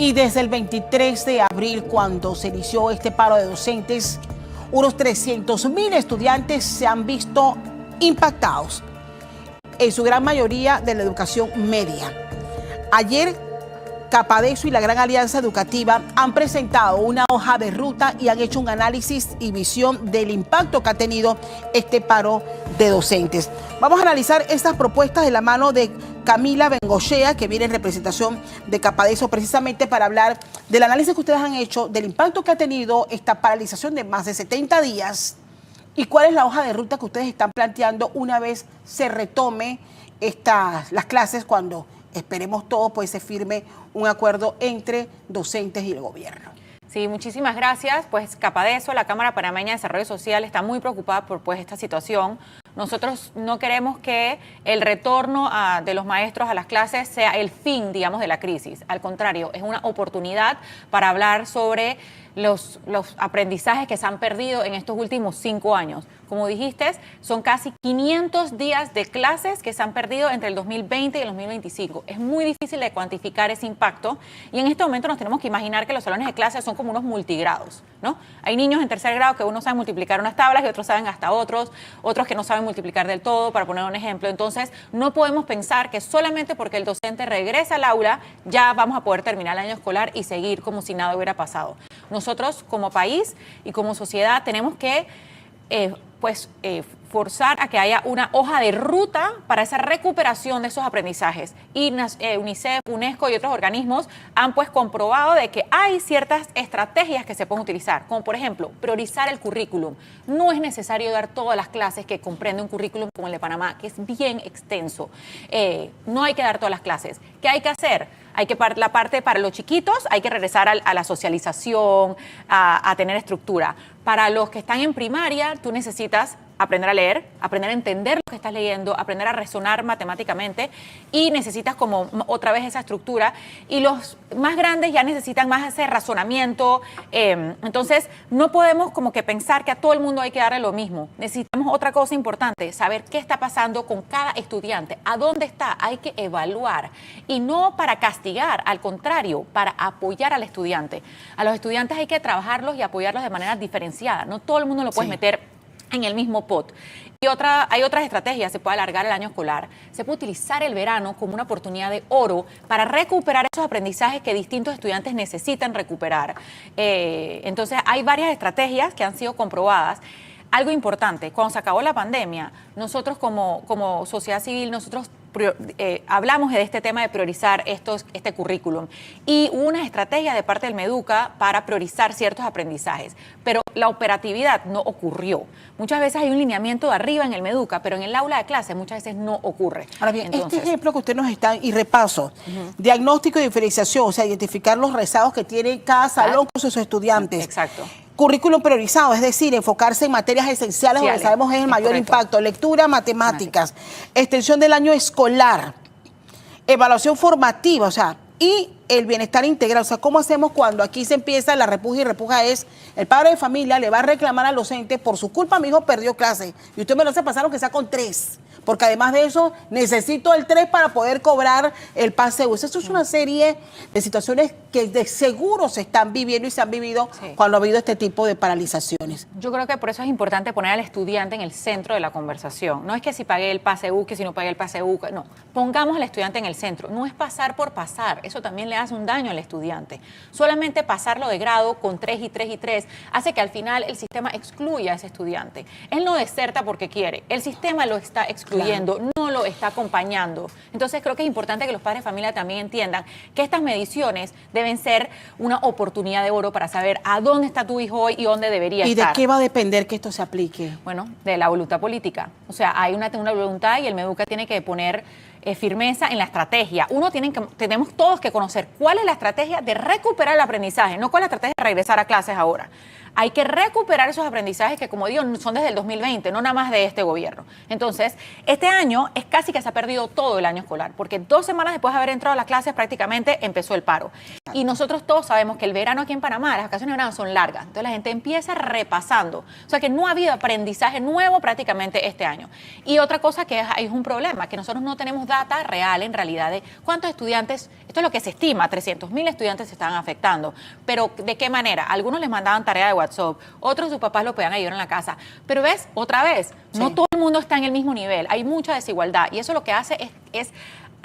Y desde el 23 de abril, cuando se inició este paro de docentes, unos 300.000 estudiantes se han visto impactados, en su gran mayoría de la educación media. Ayer, Capadeso y la Gran Alianza Educativa han presentado una hoja de ruta y han hecho un análisis y visión del impacto que ha tenido este paro de docentes. Vamos a analizar estas propuestas de la mano de Camila Bengochea, que viene en representación de Capadeso, precisamente para hablar del análisis que ustedes han hecho, del impacto que ha tenido esta paralización de más de 70 días y cuál es la hoja de ruta que ustedes están planteando una vez se retome las clases, cuando esperemos todo, pues se firme un acuerdo entre docentes y el gobierno. Sí, muchísimas gracias. Pues Capadeso, la Cámara Panameña de Desarrollo Social, está muy preocupada por esta situación. Nosotros no queremos que el retorno de los maestros a las clases sea el fin, digamos, de la crisis. Al contrario, es una oportunidad para hablar sobre los aprendizajes que se han perdido en estos últimos 5 años. Como dijiste, son casi 500 días de clases que se han perdido entre el 2020 y el 2025. Es muy difícil de cuantificar ese impacto y en este momento nos tenemos que imaginar que los salones de clases son como unos multigrados, ¿no? Hay niños en tercer grado que unos saben multiplicar unas tablas y otros saben hasta otros que no saben multiplicar del todo, para poner un ejemplo. Entonces, no podemos pensar que solamente porque el docente regresa al aula ya vamos a poder terminar el año escolar y seguir como si nada hubiera pasado. Nosotros como país y como sociedad tenemos que forzar a que haya una hoja de ruta para esa recuperación de esos aprendizajes. Y UNICEF, UNESCO y otros organismos han pues comprobado de que hay ciertas estrategias que se pueden utilizar, como por ejemplo, priorizar el currículum. No es necesario dar todas las clases que comprende un currículum como el de Panamá, que es bien extenso. No hay que dar todas las clases. ¿Qué hay que hacer? Hay que la parte para los chiquitos, hay que regresar a la socialización, a tener estructura. Para los que están en primaria, tú necesitas aprender a leer, aprender a entender lo que estás leyendo, aprender a razonar matemáticamente y necesitas como otra vez esa estructura. Y los más grandes ya necesitan más ese razonamiento. Entonces, no podemos como que pensar que a todo el mundo hay que darle lo mismo. Necesitamos otra cosa importante, saber qué está pasando con cada estudiante, a dónde está. Hay que evaluar y no para castigar, al contrario, para apoyar al estudiante. A los estudiantes hay que trabajarlos y apoyarlos de manera diferenciada. No todo el mundo lo puedes meter en el mismo pot. Y hay otras estrategias. Se puede alargar el año escolar, se puede utilizar el verano como una oportunidad de oro para recuperar esos aprendizajes que distintos estudiantes necesitan recuperar. Entonces hay varias estrategias que han sido comprobadas. Algo importante, cuando se acabó la pandemia, nosotros como sociedad civil, nosotros hablamos de este tema de priorizar este currículum y hubo una estrategia de parte del Meduca para priorizar ciertos aprendizajes, pero la operatividad no ocurrió. Muchas veces hay un lineamiento de arriba en el Meduca, pero en el aula de clase muchas veces no ocurre. Ahora bien, este ejemplo que usted nos está, y repaso, diagnóstico y diferenciación, o sea, identificar los rezagos que tiene cada salón con sus estudiantes. Exacto. Currículum priorizado, es decir, enfocarse en materias esenciales donde sabemos es el mayor impacto. Lectura, matemáticas, extensión del año escolar, evaluación formativa, o sea, y el bienestar integral. O sea, ¿cómo hacemos cuando aquí se empieza la repuja? Y repuja es, el padre de familia le va a reclamar al docente, por su culpa mi hijo perdió clase, y usted me lo hace pasar aunque sea con 3, porque además de eso necesito el 3 para poder cobrar el pase U. Eso es una serie de situaciones que de seguro se están viviendo y se han vivido cuando ha habido este tipo de paralizaciones. Yo creo que por eso es importante poner al estudiante en el centro de la conversación. No es que si pagué el pase U, que si no pagué el pase U, no. Pongamos al estudiante en el centro. No es pasar por pasar. Eso también le hace un daño al estudiante. Solamente pasarlo de grado con 3 y 3 y 3 hace que al final el sistema excluya a ese estudiante. Él no deserta porque quiere. El sistema lo está excluyendo, no lo está acompañando. Entonces creo que es importante que los padres de familia también entiendan que estas mediciones deben ser una oportunidad de oro para saber a dónde está tu hijo hoy y dónde debería estar. ¿Y de qué va a depender que esto se aplique? Bueno, de la voluntad política. O sea, hay una voluntad y el Meduca tiene que poner firmeza en la estrategia. Tenemos todos que conocer cuál es la estrategia de recuperar el aprendizaje, no cuál es la estrategia de regresar a clases ahora. Hay que recuperar esos aprendizajes que, como digo, son desde el 2020, no nada más de este gobierno. Entonces, este año es casi que se ha perdido todo el año escolar, porque 2 semanas después de haber entrado a las clases prácticamente empezó el paro. Y nosotros todos sabemos que el verano aquí en Panamá, las vacaciones de verano son largas, entonces la gente empieza repasando. O sea que no ha habido aprendizaje nuevo prácticamente este año. Y otra cosa que es un problema, que nosotros no tenemos data real en realidad de cuántos estudiantes, esto es lo que se estima, 300.000 estudiantes se estaban afectando, pero ¿de qué manera? Algunos les mandaban tarea de WhatsApp, otros sus papás lo podían ayudar en la casa, pero ves, otra vez, no todo el mundo está en el mismo nivel, hay mucha desigualdad y eso lo que hace es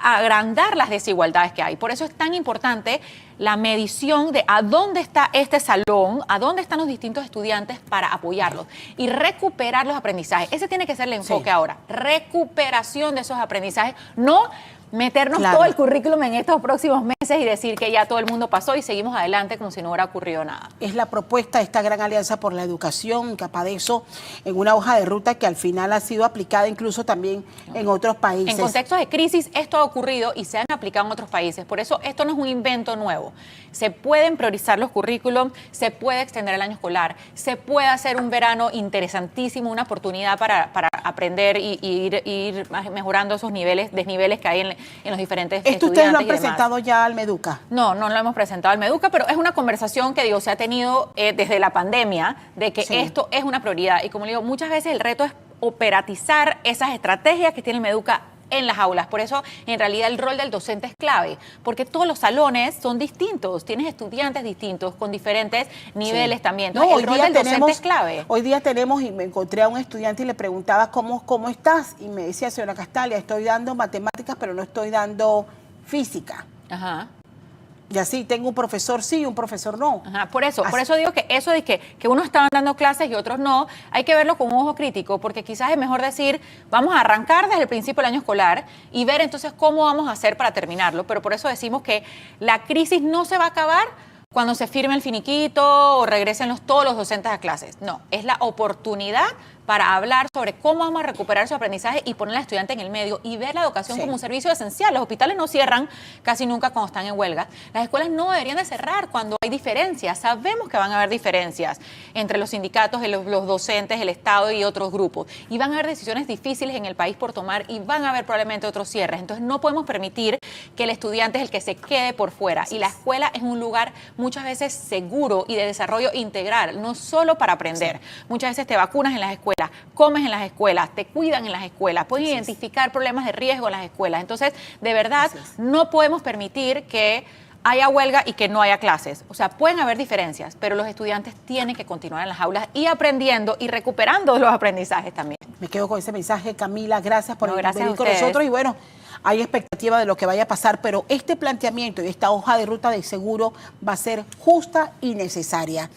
agrandar las desigualdades que hay. Por eso es tan importante la medición de a dónde está este salón, a dónde están los distintos estudiantes para apoyarlos y recuperar los aprendizajes. Ese tiene que ser el enfoque ahora, recuperación de esos aprendizajes, no meternos todo el currículum en estos próximos meses y decir que ya todo el mundo pasó y seguimos adelante como si no hubiera ocurrido nada. Es la propuesta de esta gran alianza por la educación, capaz de eso, en una hoja de ruta que al final ha sido aplicada incluso también en otros países. En contextos de crisis esto ha ocurrido y se han aplicado en otros países, por eso esto no es un invento nuevo. Se pueden priorizar los currículums, se puede extender el año escolar, se puede hacer un verano interesantísimo, una oportunidad para aprender y ir mejorando esos desniveles que hay en los diferentes estudiantes. ¿Esto ustedes lo han presentado ya al Meduca? No lo hemos presentado al Meduca, pero es una conversación que, se ha tenido desde la pandemia, de que esto es una prioridad. Y como le digo, muchas veces el reto es operatizar esas estrategias que tiene el Meduca en las aulas. Por eso, en realidad, el rol del docente es clave, porque todos los salones son distintos, tienes estudiantes distintos, con diferentes niveles también. Entonces, el rol del docente es clave. Hoy día tenemos, y me encontré a un estudiante y le preguntaba, ¿cómo estás? Y me decía, señora Castalia, estoy dando matemáticas, pero no estoy dando física. Ajá. Y así, tengo un profesor sí y un profesor no. Ajá, por eso digo que eso de que unos estaban dando clases y otros no, hay que verlo con un ojo crítico, porque quizás es mejor decir, vamos a arrancar desde el principio del año escolar y ver entonces cómo vamos a hacer para terminarlo, pero por eso decimos que la crisis no se va a acabar cuando se firme el finiquito o regresen todos los docentes a clases. No, es la oportunidad para hablar sobre cómo vamos a recuperar su aprendizaje y poner al estudiante en el medio y ver la educación como un servicio esencial. Los hospitales no cierran casi nunca cuando están en huelga. Las escuelas no deberían de cerrar cuando hay diferencias. Sabemos que van a haber diferencias entre los sindicatos, los docentes, el Estado y otros grupos. Y van a haber decisiones difíciles en el país por tomar y van a haber probablemente otros cierres. Entonces no podemos permitir que el estudiante es el que se quede por fuera. Y la escuela es un lugar muchas veces seguro y de desarrollo integral, no solo para aprender. Muchas veces te vacunas en las escuelas, comes en las escuelas, te cuidan en las escuelas, pueden identificar problemas de riesgo en las escuelas. Entonces, de verdad, no podemos permitir que haya huelga y que no haya clases. O sea, pueden haber diferencias, pero los estudiantes tienen que continuar en las aulas y aprendiendo y recuperando los aprendizajes también. Me quedo con ese mensaje, Camila. Gracias por venir con ustedes. nosotros. Y bueno, hay expectativa de lo que vaya a pasar, pero este planteamiento y esta hoja de ruta de seguro va a ser justa y necesaria.